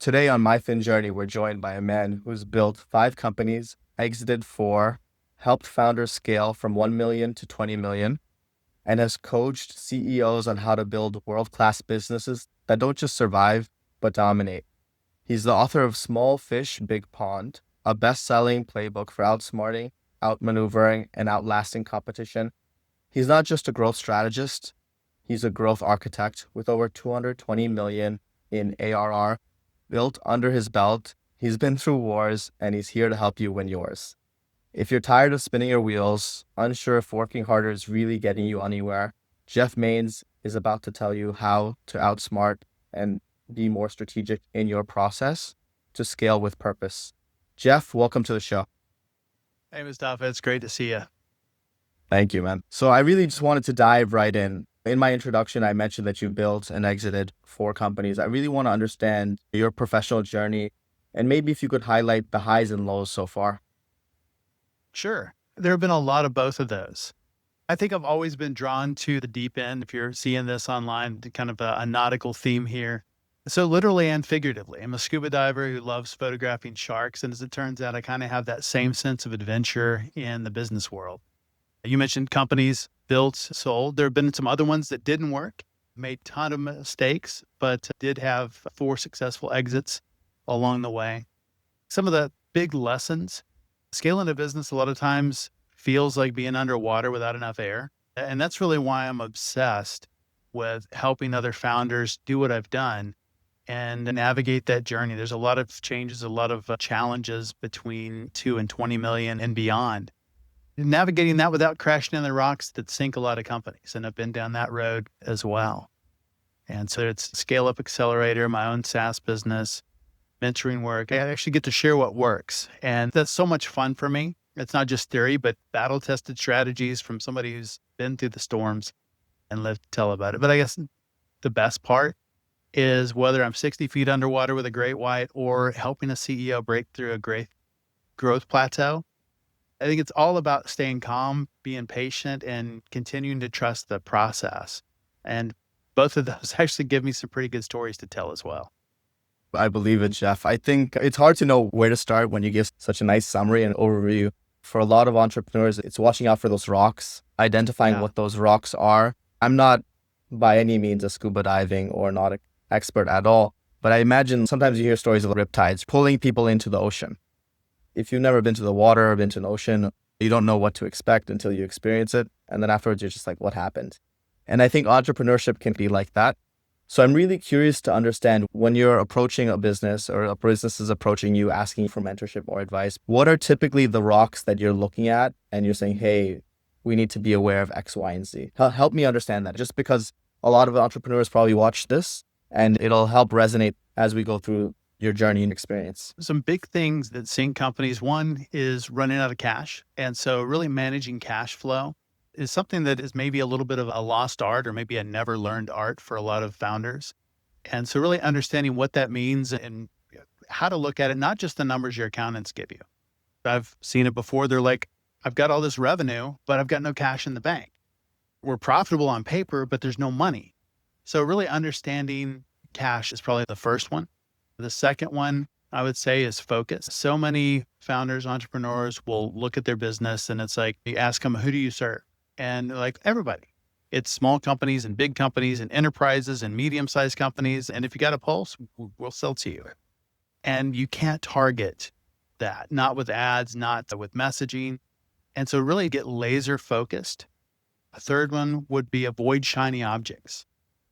Today on My Fin Journey, we're joined by a man who's built 5 companies, exited 4, helped founders scale from 1 million to 20 million, and has coached CEOs on how to build world-class businesses that don't just survive, but dominate. He's the author of Small Fish, Big Pond, a best-selling playbook for outsmarting, outmaneuvering, and outlasting competition. He's not just a growth strategist, he's a growth architect with over 220 million in ARR built under his belt. He's been through wars and he's here to help you win yours. If you're tired of spinning your wheels, unsure if working harder is really getting you anywhere, Jeff Maines is about to tell you how to outsmart and be more strategic in your process to scale with purpose. Jeff, welcome to the show. Hey, Mustafa, it's great to see you. Thank you, man. So I really just wanted to dive right in. In my introduction, I mentioned that you built and exited 4 companies. I really want to understand your professional journey and maybe if you could highlight the highs and lows so far. Sure. There have been a lot of both of those. I think I've always been drawn to the deep end. If you're seeing this online, kind of a nautical theme here. So literally and figuratively, I'm a scuba diver who loves photographing sharks. And as it turns out, I kind of have that same sense of adventure in the business world. You mentioned companies built, sold. There have been some other ones that didn't work, made a ton of mistakes, but did have 4 successful exits along the way. Some of the big lessons, scaling a business a lot of times feels like being underwater without enough air. And that's really why I'm obsessed with helping other founders do what I've done and navigate that journey. There's a lot of changes, a lot of challenges between 2 and 20 million and beyond. Navigating that without crashing in the rocks that sink a lot of companies. And I've been down that road as well. And so it's Scale Up Accelerator, my own SaaS business, mentoring work. I actually get to share what works. And that's so much fun for me. It's not just theory, but battle tested strategies from somebody who's been through the storms and lived to tell about it. But I guess the best part is whether I'm 60 feet underwater with a great white or helping a CEO break through a great growth plateau. I think it's all about staying calm, being patient, and continuing to trust the process. And both of those actually give me some pretty good stories to tell as well. I believe it, Jeff. I think it's hard to know where to start when you give such a nice summary and overview. For a lot of entrepreneurs, it's watching out for those rocks, identifying Yeah. what those rocks are. I'm not by any means a scuba diving or not an expert at all, but I imagine sometimes you hear stories of riptides pulling people into the ocean. If you've never been to the water or been to an ocean, you don't know what to expect until you experience it. And then afterwards, you're just like, what happened? And I think entrepreneurship can be like that. So I'm really curious to understand when you're approaching a business or a business is approaching you, asking for mentorship or advice, what are typically the rocks that you're looking at and you're saying, hey, we need to be aware of X, Y, and Z. Help me understand that, just because a lot of entrepreneurs probably watch this and it'll help resonate as we go through your journey and experience. Some big things that sink companies. One is running out of cash. And so really managing cash flow is something that is maybe a little bit of a lost art or maybe a never learned art for a lot of founders. And so really understanding what that means and how to look at it, not just the numbers your accountants give you. I've seen it before. They're like, I've got all this revenue, but I've got no cash in the bank. We're profitable on paper, but there's no money. So really understanding cash is probably the first one. The second one I would say is focus. So many founders, entrepreneurs will look at their business and it's like, you ask them, who do you serve? And they're like, everybody. It's small companies and big companies and enterprises and medium-sized companies. And if you got a pulse, we'll sell to you. And you can't target that, not with ads, not with messaging. And so really get laser focused. A third one would be avoid shiny objects.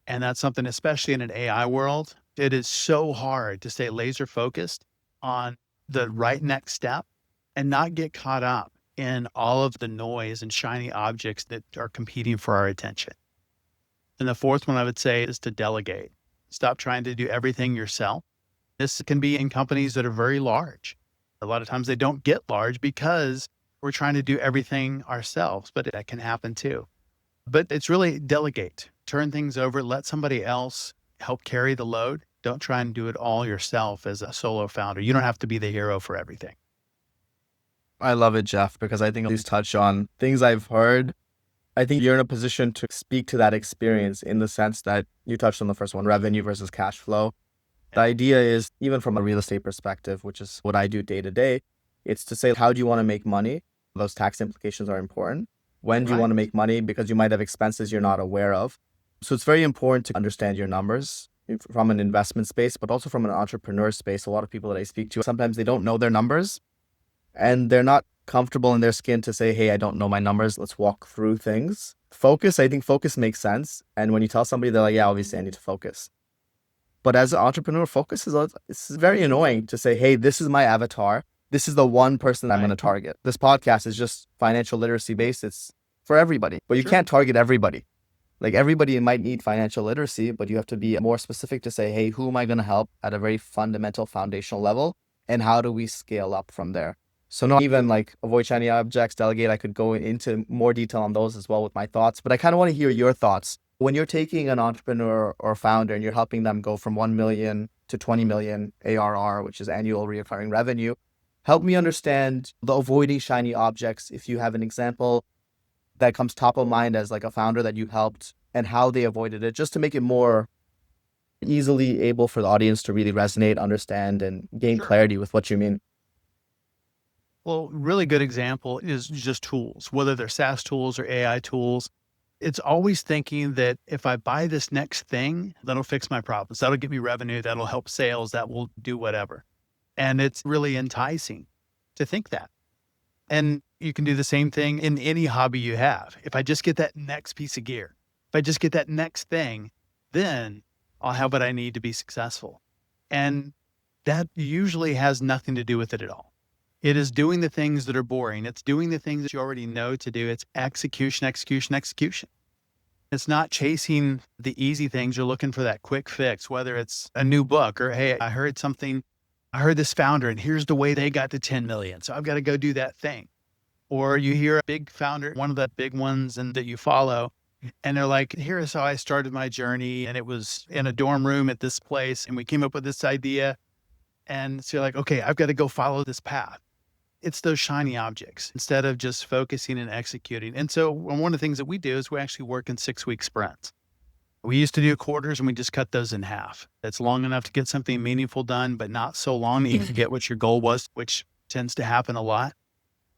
And that's something, especially in an AI world, it is so hard to stay laser focused on the right next step and not get caught up in all of the noise and shiny objects that are competing for our attention. And the fourth one I would say is to delegate. Stop trying to do everything yourself. This can be in companies that are very large. A lot of times they don't get large because we're trying to do everything ourselves, but that can happen too. But it's really delegate, turn things over, let somebody else help carry the load. Don't try and do it all yourself as a solo founder. You don't have to be the hero for everything. I love it, Jeff, because I think these touch on things I've heard. I think you're in a position to speak to that experience in the sense that you touched on the first one, revenue versus cash flow. The idea is, even from a real estate perspective, which is what I do day to day, it's to say, how do you want to make money? Those tax implications are important. When do you Right. want to make money? Because you might have expenses you're not aware of. So it's very important to understand your numbers from an investment space, but also from an entrepreneur space. A lot of people that I speak to, sometimes they don't know their numbers and they're not comfortable in their skin to say, hey, I don't know my numbers. Let's walk through things. Focus, I think focus makes sense. And when you tell somebody, they're like, yeah, obviously I need to focus. But as an entrepreneur, focus is it's very annoying to say, hey, this is my avatar. This is the one person I'm going Right. to target. This podcast is just financial literacy based. It's for everybody, but you Sure. can't target everybody. Like everybody might need financial literacy, but you have to be more specific to say, hey, who am I going to help at a very fundamental foundational level? And how do we scale up from there? So not even like avoid shiny objects, delegate. I could go into more detail on those as well with my thoughts, but I kind of want to hear your thoughts. When you're taking an entrepreneur or founder and you're helping them go from 1 million to 20 million ARR, which is annual recurring revenue, help me understand the avoiding shiny objects. If you have an example that comes top of mind as like a founder that you helped and how they avoided it, just to make it more easily able for the audience to really resonate, understand, and gain Sure. clarity with what you mean. Well, really good example is just tools, whether they're SaaS tools or AI tools. It's always thinking that if I buy this next thing, that'll fix my problems. That'll get me revenue. That'll help sales. That will do whatever. And it's really enticing to think that. And you can do the same thing in any hobby you have. If I just get that next piece of gear, if I just get that next thing, then I'll have what I need to be successful. And that usually has nothing to do with it at all. It is doing the things that are boring. It's doing the things that you already know to do. It's execution, execution, execution. It's not chasing the easy things. You're looking for that quick fix, whether it's a new book or, hey, I heard something, I heard this founder and here's the way they got to 10 million. So I've got to go do that thing. Or you hear a big founder, one of the big ones and that you follow, and they're like, here's how I started my journey. And it was in a dorm room at this place. And we came up with this idea. And so you're like, okay, I've got to go follow this path. It's those shiny objects instead of just focusing and executing. And so one of the things that we do is we actually work in 6-week sprints. We used to do quarters and we just cut those in half. It's long enough to get something meaningful done, but not so long that you can get what your goal was, which tends to happen a lot,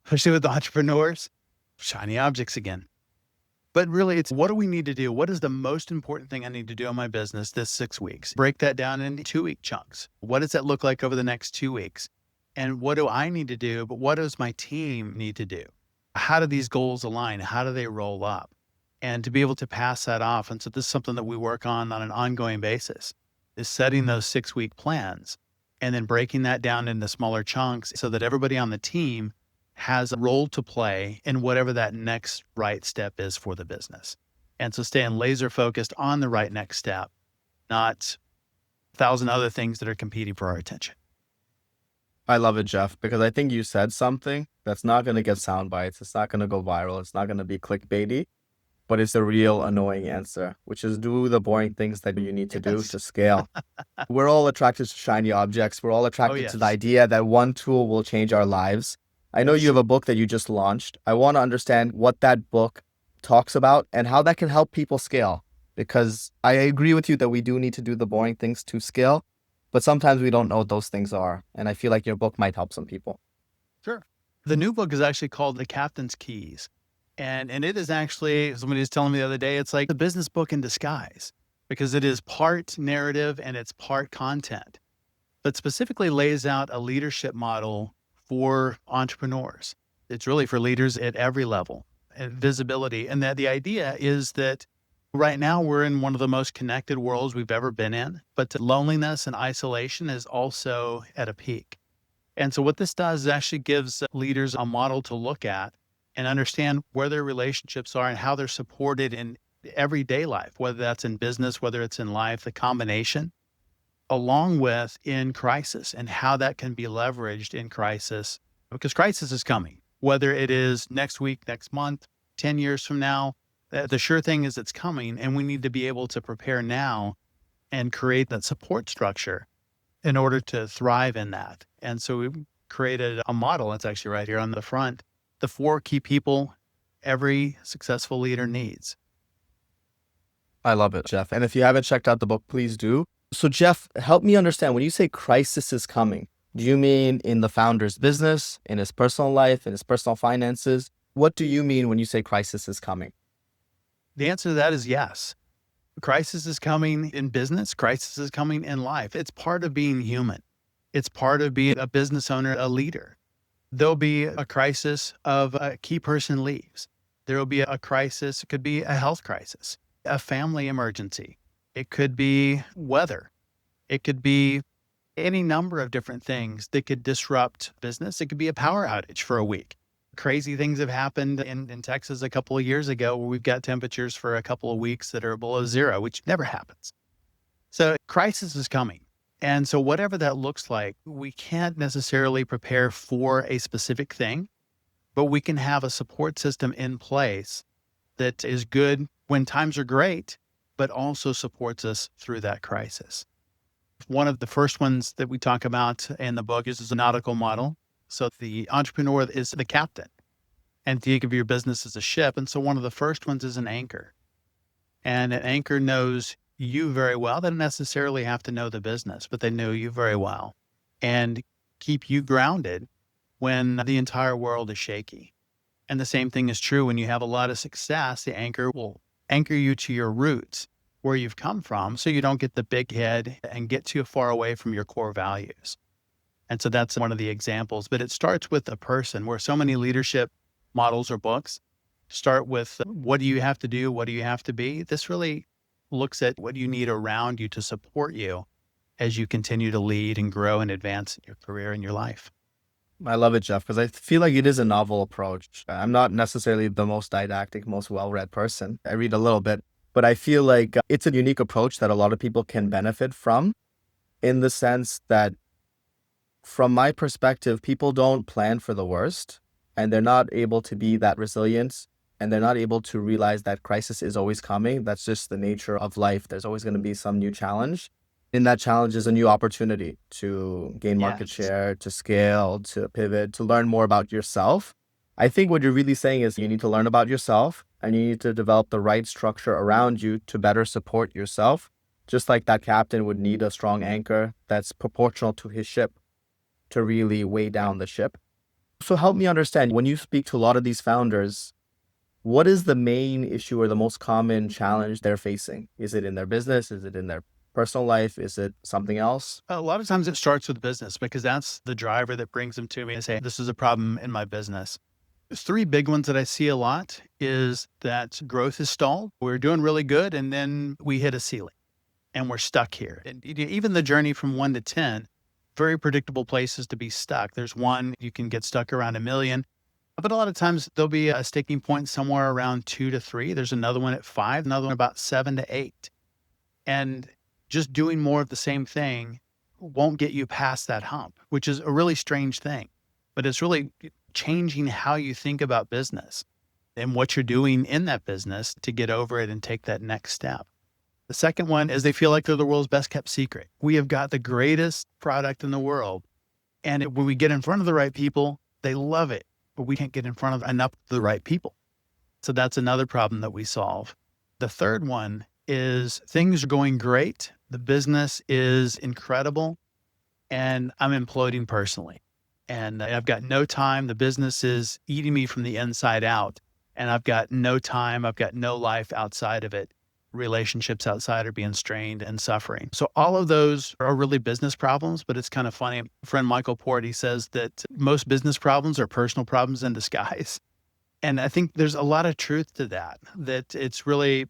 especially with entrepreneurs. Shiny objects again. But really, it's what do we need to do? What is the most important thing I need to do in my business this 6 weeks? Break that down into 2-week chunks. What does that look like over the next 2 weeks? And what do I need to do? But what does my team need to do? How do these goals align? How do they roll up? And to be able to pass that off. And so this is something that we work on an ongoing basis, is setting those 6-week plans and then breaking that down into smaller chunks so that everybody on the team has a role to play in whatever that next right step is for the business. And so staying laser focused on the right next step, not 1,000 other things that are competing for our attention. I love it, Jeff, because I think you said something that's not going to get sound bites. It's not going to go viral. It's not going to be clickbaity, but it's a real annoying answer, which is do the boring things that you need to do Yes. to scale. We're all attracted to shiny objects. We're all Oh, attracted to the yes. idea that one tool will change our lives. I know you Yes. have a book that you just launched. I want to understand what that book talks about and how that can help people scale. Because I agree with you that we do need to do the boring things to scale, but sometimes we don't know what those things are. And I feel like your book might help some people. Sure. The new book is actually called The Captain's Keys. And it is actually, somebody was telling me the other day, it's like a business book in disguise because it is part narrative and it's part content, but specifically lays out a leadership model for entrepreneurs. It's really for leaders at every level and visibility. And that the idea is that right now we're in one of the most connected worlds we've ever been in, but loneliness and isolation is also at a peak. And so what this does is actually gives leaders a model to look at and understand where their relationships are and how they're supported in everyday life, whether that's in business, whether it's in life, the combination, along with in crisis and how that can be leveraged in crisis, because crisis is coming, whether it is next week, next month, 10 years from now. The sure thing is it's coming, and we need to be able to prepare now and create that support structure in order to thrive in that. And so we created a model that's actually right here on the front, the 4 key people every successful leader needs. I love it, Jeff. And if you haven't checked out the book, please do. So, Jeff, help me understand when you say crisis is coming, do you mean in the founder's business, in his personal life, in his personal finances? What do you mean when you say crisis is coming? The answer to that is yes. Crisis is coming in business, crisis is coming in life. It's part of being human. It's part of being a business owner, a leader. There'll be a crisis of a key person leaves. There will be a crisis. It could be a health crisis, a family emergency. It could be weather. It could be any number of different things that could disrupt business. It could be a power outage for a week. Crazy things have happened in Texas a couple of years ago where we've got temperatures for a couple of weeks that are below zero, which never happens. So crisis is coming. And so whatever that looks like, we can't necessarily prepare for a specific thing, but we can have a support system in place that is good when times are great, but also supports us through that crisis. One of the first ones that we talk about in the book is a nautical model. So the entrepreneur is the captain, and think of your business as a ship. And so one of the first ones is an anchor. And an anchor knows you very well. They don't necessarily have to know the business, but they know you very well and keep you grounded when the entire world is shaky. And the same thing is true when you have a lot of success. The anchor will anchor you to your roots, where you've come from, so you don't get the big head and get too far away from your core values. And so that's one of the examples. But it starts with a person, where so many leadership models or books start with what do you have to do? What do you have to be? This really looks at what you need around you to support you as you continue to lead and grow and advance in your career and your life. I love it, Jeff, because I feel like it is a novel approach. I'm not necessarily the most didactic, most well read person. I read a little bit, but I feel like it's a unique approach that a lot of people can benefit from in the sense that, from my perspective, people don't plan for the worst and they're not able to be that resilient and they're not able to realize that crisis is always coming. That's just the nature of life. There's always going to be some new challenge. In that challenge is a new opportunity to gain market Yes. share, to scale, to pivot, to learn more about yourself. I think what you're really saying is you need to learn about yourself and you need to develop the right structure around you to better support yourself. Just like that captain would need a strong anchor that's proportional to his ship to really weigh down the ship. So help me understand, when you speak to a lot of these founders, what is the main issue or the most common challenge they're facing? Is it in their business? Is it in their personal life? Is it something else? A lot of times it starts with business because that's the driver that brings them to me and say, this is a problem in my business. There's three big ones that I see a lot is that growth is stalled. We're doing really good. And then we hit a ceiling and we're stuck here. And even the journey from 1 to 10, very predictable places to be stuck. There's one, you can get stuck around 1 million, but a lot of times there'll be a sticking point somewhere around 2 to 3. There's another one at 5, another one about 7 to 8. And just doing more of the same thing won't get you past that hump, which is a really strange thing, but it's really changing how you think about business and what you're doing in that business to get over it and take that next step. The second one is they feel like they're the world's best kept secret. We have got the greatest product in the world. And when we get in front of the right people, they love it, but we can't get in front of enough of the right people. So that's another problem that we solve. The third one is things are going great. The business is incredible and I'm imploding personally. And I've got no time. The business is eating me from the inside out. And I've got no time. I've got no life outside of it. Relationships outside are being strained and suffering. So all of those are really business problems, but it's kind of funny. Friend Michael Port, he says that most business problems are personal problems in disguise. And I think there's a lot of truth to that, that it's really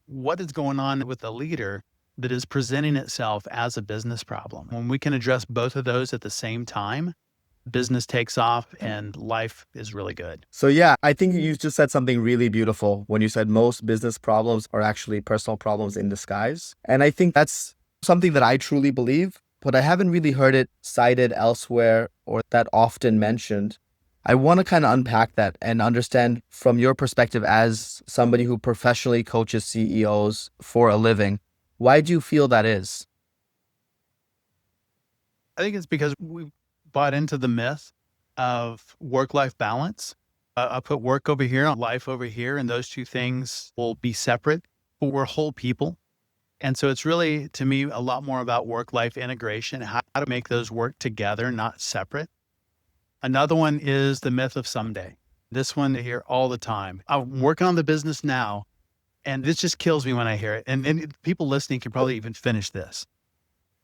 what is going on with the leader that is presenting itself as a business problem. When we can address both of those at the same time, business takes off and life is really good. So yeah, I think you just said something really beautiful when you said most business problems are actually personal problems in disguise. And I think that's something that I truly believe, but I haven't really heard it cited elsewhere or that often mentioned. I want to kind of unpack that and understand from your perspective as somebody who professionally coaches CEOs for a living, why do you feel that is? I think it's because we bought into the myth of work-life balance. I put work over here, life over here, and those two things will be separate, but we're whole people. And so it's really, to me, a lot more about work-life integration, how to make those work together, not separate. Another one is the myth of someday. This one I hear all the time. I'm working on the business now, and this just kills me when I hear it. And people listening can probably even finish this.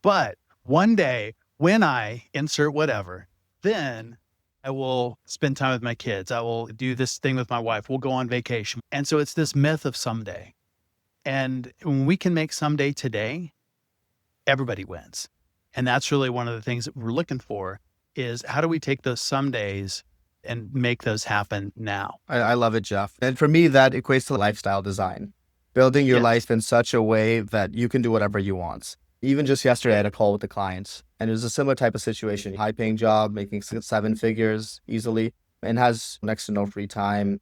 But one day when I insert whatever, then I will spend time with my kids. I will do this thing with my wife. We'll go on vacation. And so it's this myth of someday. And when we can make someday today, everybody wins. And that's really one of the things that we're looking for is how do we take those somedays and make those happen now? I love it, Jeff. And for me, that equates to lifestyle design, building your Yes. life in such a way that you can do whatever you want. Even just yesterday, I had a call with the clients, and it was a similar type of situation. High paying job, making 7 figures easily, and has next to no free time.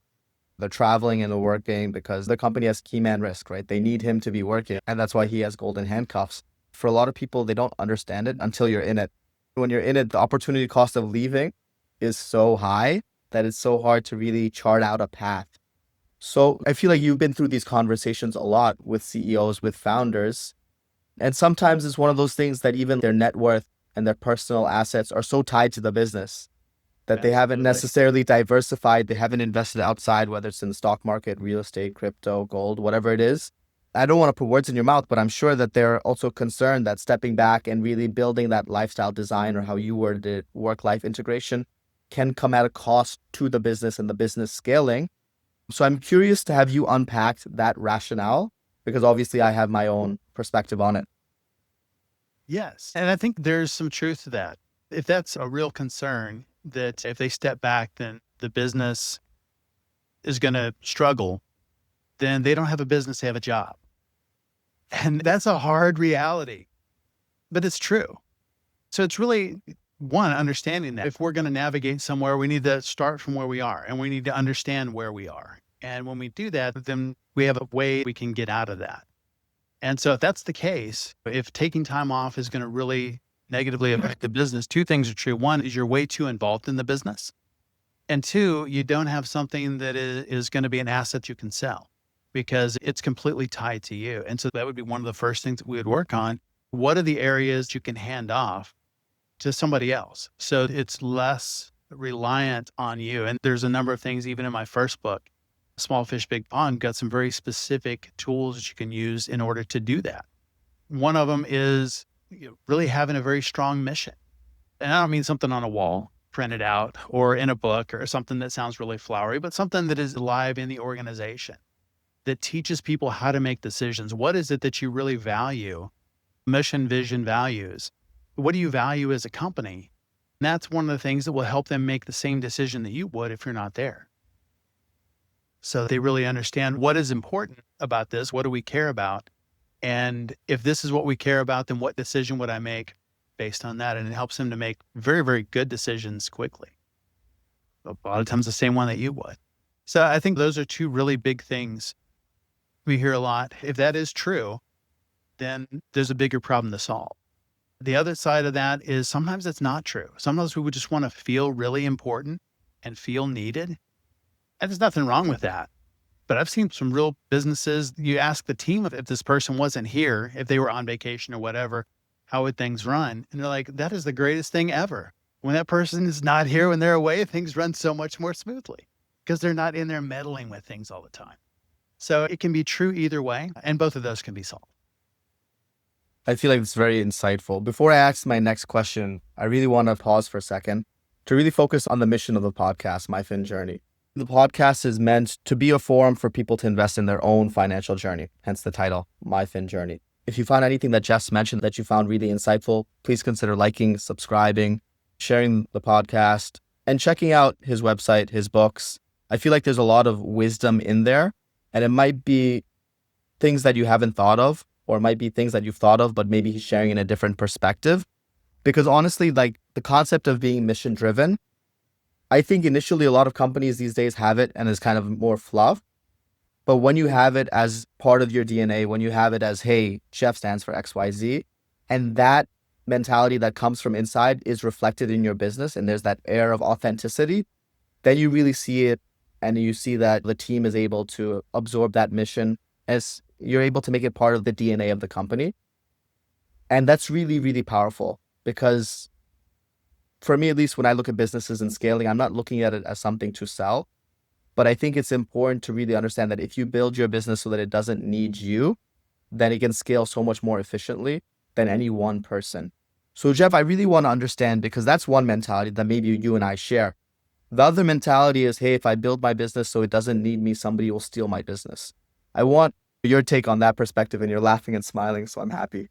They're traveling and they're working because the company has key man risk, right? They need him to be working. And that's why he has golden handcuffs. For a lot of people, they don't understand it until you're in it. When you're in it, the opportunity cost of leaving is so high that it's so hard to really chart out a path. So I feel like you've been through these conversations a lot with CEOs, with founders. And sometimes it's one of those things that even their net worth and their personal assets are so tied to the business that they haven't Absolutely. necessarily diversified. They haven't invested outside, whether it's in the stock market, real estate, crypto, gold, whatever it is. I don't want to put words in your mouth, but I'm sure that they're also concerned that stepping back and really building that lifestyle design, or how you worded it, work-life integration, can come at a cost to the business and the business scaling. So I'm curious to have you unpack that rationale, because obviously I have my own perspective on it. Yes. And I think there's some truth to that. If that's a real concern, that if they step back, then the business is going to struggle, then they don't have a business, they have a job. And that's a hard reality, but it's true. So it's really one, understanding that if we're going to navigate somewhere, we need to start from where we are and we need to understand where we are. And when we do that, then we have a way we can get out of that. And so if that's the case, if taking time off is going to really negatively affect the business, two things are true. One is you're way too involved in the business. And two, you don't have something that is going to be an asset you can sell because it's completely tied to you. And so that would be one of the first things that we would work on. What are the areas you can hand off to somebody else so it's less reliant on you? And there's a number of things, even in my first book, Small Fish, Big Pond, got some very specific tools that you can use in order to do that. One of them is really having a very strong mission. And I don't mean something on a wall printed out or in a book or something that sounds really flowery, but something that is alive in the organization that teaches people how to make decisions. What is it that you really value? Mission, vision, values. What do you value as a company? And that's one of the things that will help them make the same decision that you would if you're not there. So they really understand what is important about this. What do we care about? And if this is what we care about, then what decision would I make based on that? And it helps them to make very, very good decisions quickly. A lot of times the same one that you would. So I think those are two really big things we hear a lot. If that is true, then there's a bigger problem to solve. The other side of that is sometimes it's not true. Sometimes we would just want to feel really important and feel needed. And there's nothing wrong with that. But I've seen some real businesses, you ask the team if this person wasn't here, if they were on vacation or whatever, how would things run? And they're like, that is the greatest thing ever. When that person is not here, when they're away, things run so much more smoothly because they're not in there meddling with things all the time. So it can be true either way, and both of those can be solved. I feel like it's very insightful. Before I ask my next question, I really want to pause for a second to really focus on the mission of the podcast, My Fin Journey. The podcast is meant to be a forum for people to invest in their own financial journey, hence the title, My Fin Journey. If you found anything that Jess mentioned that you found really insightful, please consider liking, subscribing, sharing the podcast, and checking out his website, his books. I feel like there's a lot of wisdom in there, and it might be things that you haven't thought of, or it might be things that you've thought of, but maybe he's sharing in a different perspective. Because honestly, like the concept of being mission driven, I think initially a lot of companies these days have it and it's kind of more fluff. But when you have it as part of your DNA, when you have it as, hey, Jeff stands for XYZ, and that mentality that comes from inside is reflected in your business, and there's that air of authenticity, then you really see it and you see that the team is able to absorb that mission as you're able to make it part of the DNA of the company. And that's really, really powerful because for me, at least when I look at businesses and scaling, I'm not looking at it as something to sell, but I think it's important to really understand that if you build your business so that it doesn't need you, then it can scale so much more efficiently than any one person. So Jeff, I really want to understand because that's one mentality that maybe you and I share. The other mentality is, hey, if I build my business so it doesn't need me, somebody will steal my business. I want your take on that perspective, and you're laughing and smiling, so I'm happy.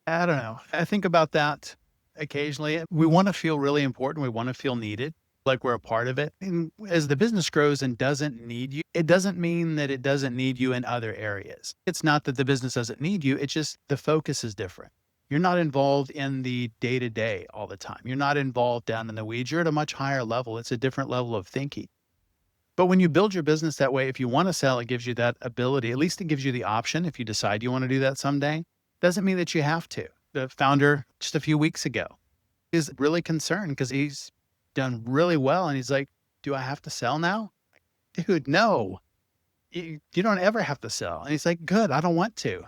I don't know. I think about that occasionally. We want to feel really important. We want to feel needed, like we're a part of it. And as the business grows and doesn't need you, it doesn't mean that it doesn't need you in other areas. It's not that the business doesn't need you. It's just the focus is different. You're not involved in the day to day all the time. You're not involved down in the weeds. You're at a much higher level. It's a different level of thinking. But when you build your business that way, if you want to sell, it gives you that ability. At least it gives you the option if you decide you want to do that someday. Doesn't mean that you have to. The founder just a few weeks ago is really concerned because he's done really well. And he's like, do I have to sell now? Dude, no, you don't ever have to sell. And he's like, good, I don't want to.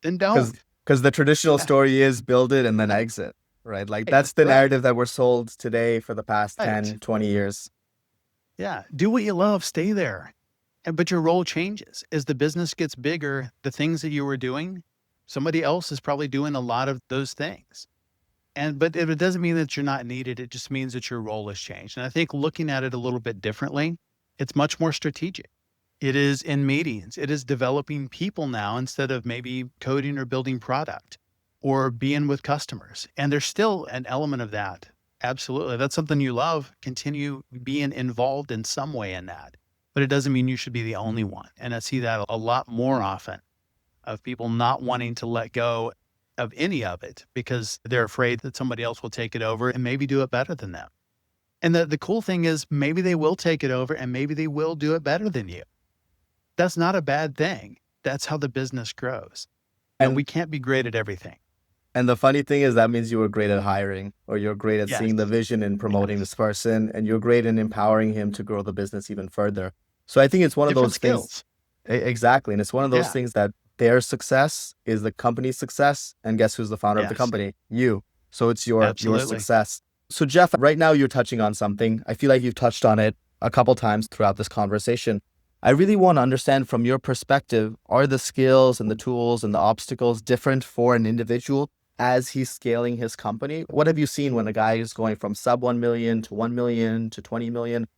Then Because don't. because the traditional Yeah, story is build it and then exit, right? Like right, that's the right, narrative that we're sold today for the past right. 10, 20 years. Yeah. Do what you love, stay there. But your role changes. As the business gets bigger, the things that you were doing, somebody else is probably doing a lot of those things. But it doesn't mean that you're not needed. It just means that your role has changed. And I think looking at it a little bit differently, it's much more strategic. It is in meetings. It is developing people now instead of maybe coding or building product or being with customers. And there's still an element of that. Absolutely. That's something you love. Continue being involved in some way in that. But it doesn't mean you should be the only one. And I see that a lot more often of people not wanting to let go of any of it because they're afraid that somebody else will take it over and maybe do it better than them. And the cool thing is maybe they will take it over and maybe they will do it better than you. That's not a bad thing. That's how the business grows. We And can't be great at everything. And the funny thing is that means you were great at hiring, or you're great at Yes. seeing the vision and promoting Yes. this person, and you're great in empowering him to grow the business even further. So I think it's one of Different those things. skills. Exactly. And it's one of those Yeah. things that their success is the company's success. And guess who's the founder of the Yes. company? You. So it's your Absolutely. success. So Jeff, right now you're touching on something. I feel like you've touched on it a couple times throughout this conversation. I really want to understand from your perspective, are the skills and the tools and the obstacles different for an individual as he's scaling his company? What have you seen when a guy is going from sub 1 million to 1 million to 20 million?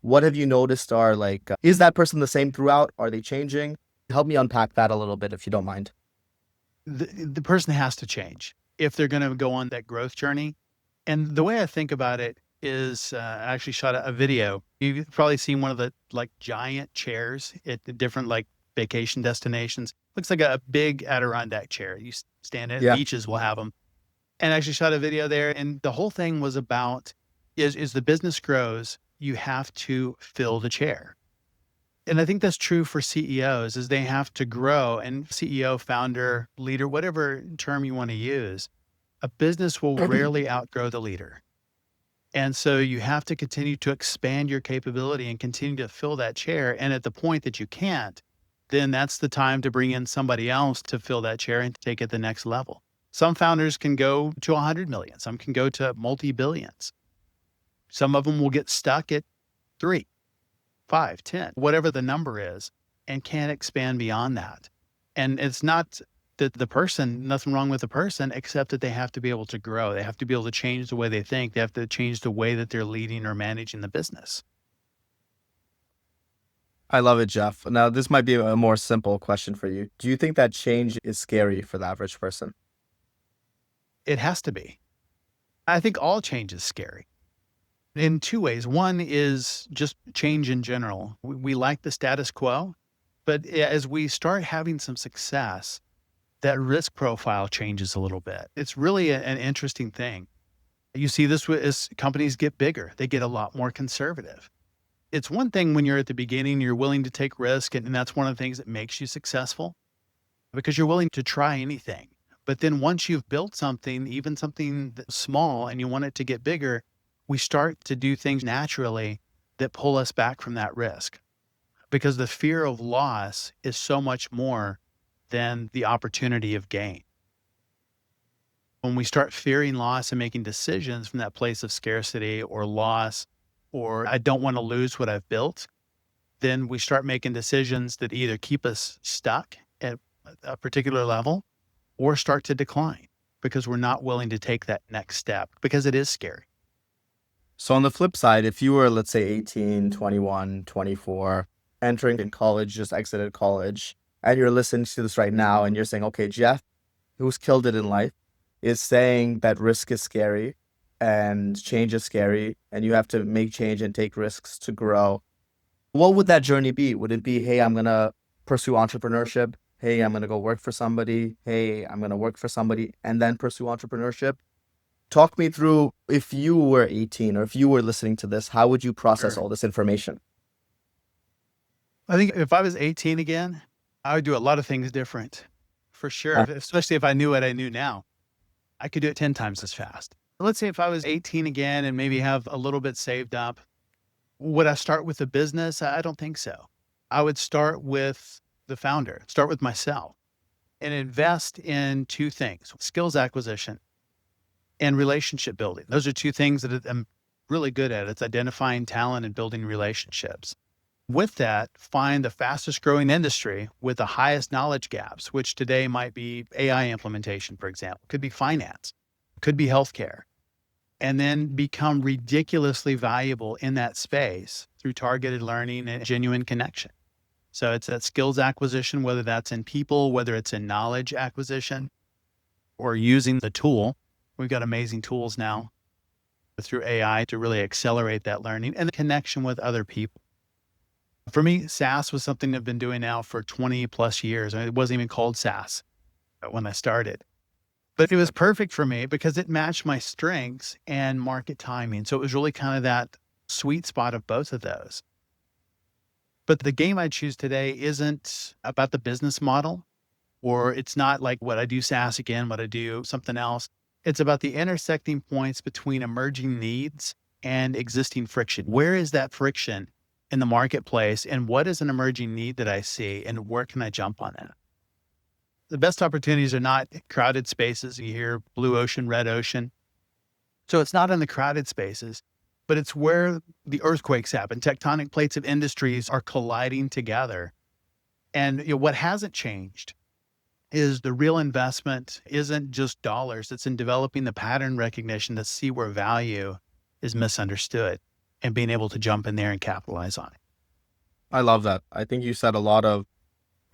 What have you noticed are like, is that person the same throughout? Are they changing? Help me unpack that a little bit if you don't mind. The person has to change if they're going to go on that growth journey. And the way I think about it is, I actually shot a video. You've probably seen one of the like giant chairs at the different like vacation destinations. Looks like a big Adirondack chair. You stand at Yeah. beaches will have them. And I actually shot a video there, and the whole thing was about is the business grows, you have to fill the chair. And I think that's true for CEOs is they have to grow and CEO, founder, leader, whatever term you want to use, a business will rarely outgrow the leader. And so you have to continue to expand your capability and continue to fill that chair. And at the point that you can't, then that's the time to bring in somebody else to fill that chair and take it the next level. Some founders can go to 100 million, some can go to multi billions. Some of them will get stuck at 3, 5, 10, whatever the number is, and can't expand beyond that. And it's not that the person, nothing wrong with the person, except that they have to be able to grow. They have to be able to change the way they think. They have to change the way that they're leading or managing the business. I love it, Jeff. Now, this might be a more simple question for you. Do you think that change is scary for the average person? It has to be. I think all change is scary in two ways. One is just change in general. We like the status quo, but as we start having some success, that risk profile changes a little bit. It's really an interesting thing. You see this as companies get bigger, they get a lot more conservative. It's one thing when you're at the beginning, you're willing to take risk, and that's one of the things that makes you successful because you're willing to try anything. But then once you've built something, even something that's small, and you want it to get bigger, we start to do things naturally that pull us back from that risk. because the fear of loss is so much more than the opportunity of gain. When we start fearing loss and making decisions from that place of scarcity or loss, or I don't want to lose what I've built, then we start making decisions that either keep us stuck at a particular level or start to decline because we're not willing to take that next step because it is scary. So on the flip side, if you were, let's say 18, 21, 24, entering in college, just exited college, and you're listening to this right now and you're saying, okay, Jeff, who's killed it in life, is saying that risk is scary and change is scary and you have to make change and take risks to grow. What would that journey be? Would it be, hey, I'm going to pursue entrepreneurship? Hey, I'm going to go work for somebody. Hey, I'm going to work for somebody and then pursue entrepreneurship. Talk me through, if you were 18 or if you were listening to this, how would you process Sure. all this information? I think if I was 18 again, I would do a lot of things different for sure, Uh, especially if I knew what I knew now. I could do it 10 times as fast. Let's say if I was 18 again and maybe have a little bit saved up, would I start with a business? I don't think so. I would start with the founder, start with myself and invest in two things: skills acquisition and relationship building. Those are two things that I'm really good at. It's identifying talent and building relationships. With that, find the fastest growing industry with the highest knowledge gaps, which today might be AI implementation, for example, could be finance, could be healthcare, and then become ridiculously valuable in that space through targeted learning and genuine connection. So it's that skills acquisition, whether that's in people, whether it's in knowledge acquisition or using the tool. We've got amazing tools now through AI to really accelerate that learning and the connection with other people. For me, SaaS was something I've been doing now for 20 plus years. I mean, it wasn't even called SaaS when I started, but it was perfect for me because it matched my strengths and market timing. So it was really kind of that sweet spot of both of those. But the game I choose today isn't about the business model, or it's not like what I do SaaS again, what I do something else. It's about the intersecting points between emerging needs and existing friction. Where is that friction in the marketplace? And what is an emerging need that I see? And where can I jump on that? The best opportunities are not crowded spaces. You hear blue ocean, red ocean. So it's not in the crowded spaces, but it's where the earthquakes happen. Tectonic plates of industries are colliding together. And what hasn't changed is the real investment isn't just dollars. It's in developing the pattern recognition to see where value is misunderstood and being able to jump in there and capitalize on it. I love that. I think you said a lot of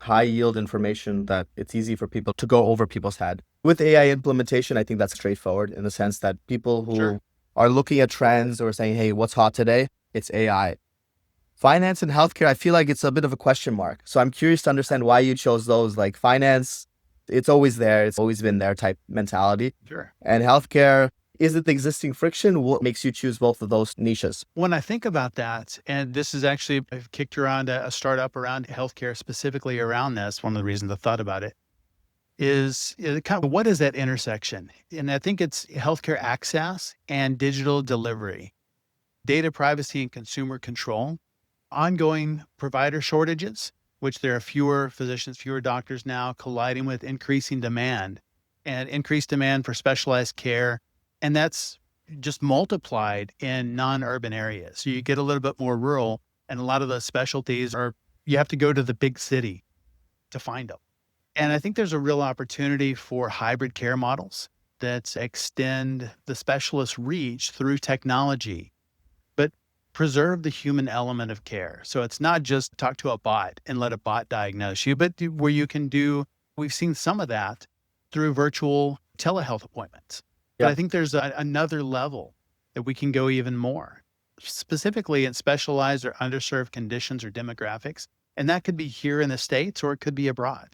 high yield information that it's easy for people to go over people's head. With AI implementation, I think that's straightforward in the sense that people Sure. who are looking at trends or saying, hey, what's hot today? It's AI. Finance and healthcare, I feel like it's a bit of a question mark. So I'm curious to understand why you chose those. Like finance, it's always there, it's always been there type mentality. Sure. And healthcare, is it the existing friction? What makes you choose both of those niches? When I think about that, and this is actually, I've kicked around a startup around healthcare, specifically around this. One of the reasons I thought about it is kind of what is that intersection? And I think it's healthcare access and digital delivery, data privacy and consumer control, ongoing provider shortages, which there are fewer physicians, fewer doctors now, colliding with increasing demand and increased demand for specialized care. And that's just multiplied in non-urban areas. So you get a little bit more rural, and a lot of the specialties are, you have to go to the big city to find them. And I think there's a real opportunity for hybrid care models that extend the specialist reach through technology, but preserve the human element of care. So it's not just talk to a bot and let a bot diagnose you, but where you can do, we've seen some of that through virtual telehealth appointments. But Yeah. I think there's another level that we can go even more, specifically in specialized or underserved conditions or demographics. And that could be here in the States or it could be abroad.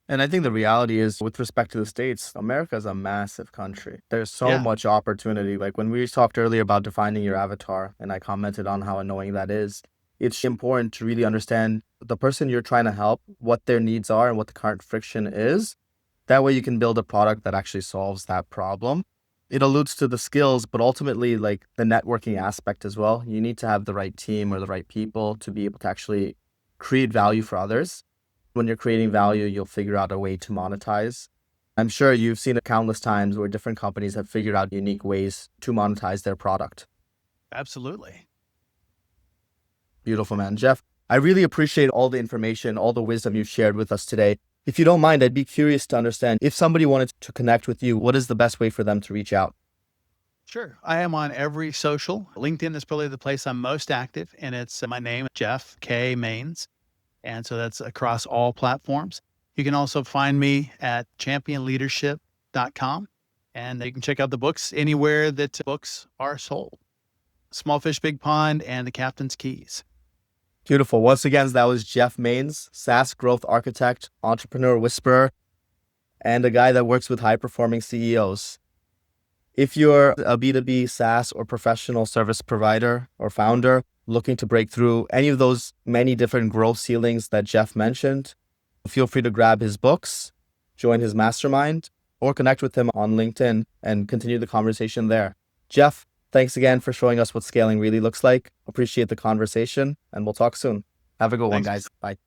And I think the reality is, with respect to the States, America is a massive country. There's so Yeah. much opportunity. Like when we talked earlier about defining your avatar, and I commented on how annoying that is, it's important to really understand the person you're trying to help, what their needs are, and what the current friction is. That way you can build a product that actually solves that problem. It alludes to the skills, but ultimately like the networking aspect as well. You need to have the right team or the right people to be able to actually create value for others. When you're creating value, you'll figure out a way to monetize. I'm sure you've seen it countless times where different companies have figured out unique ways to monetize their product. Absolutely. Beautiful, man. Jeff, I really appreciate all the information, all the wisdom you've shared with us today. If you don't mind, I'd be curious to understand if somebody wanted to connect with you, what is the best way for them to reach out? Sure. I am on every social. LinkedIn is probably the place I'm most active, and it's my name, Jeff K. Maines. And so that's across all platforms. You can also find me at championleadership.com, and you can check out the books anywhere that books are sold. Small Fish, Big Pond, and The Captain's Keys. Beautiful. Once again, that was Jeff Maines, SaaS growth architect, entrepreneur whisperer, and a guy that works with high performing CEOs. If you're a B2B SaaS or professional service provider or founder looking to break through any of those many different growth ceilings that Jeff mentioned, feel free to grab his books, join his mastermind, or connect with him on LinkedIn and continue the conversation there. Jeff, thanks again for showing us what scaling really looks like. Appreciate the conversation, and we'll talk soon. Have a good one, Thanks. guys. Bye.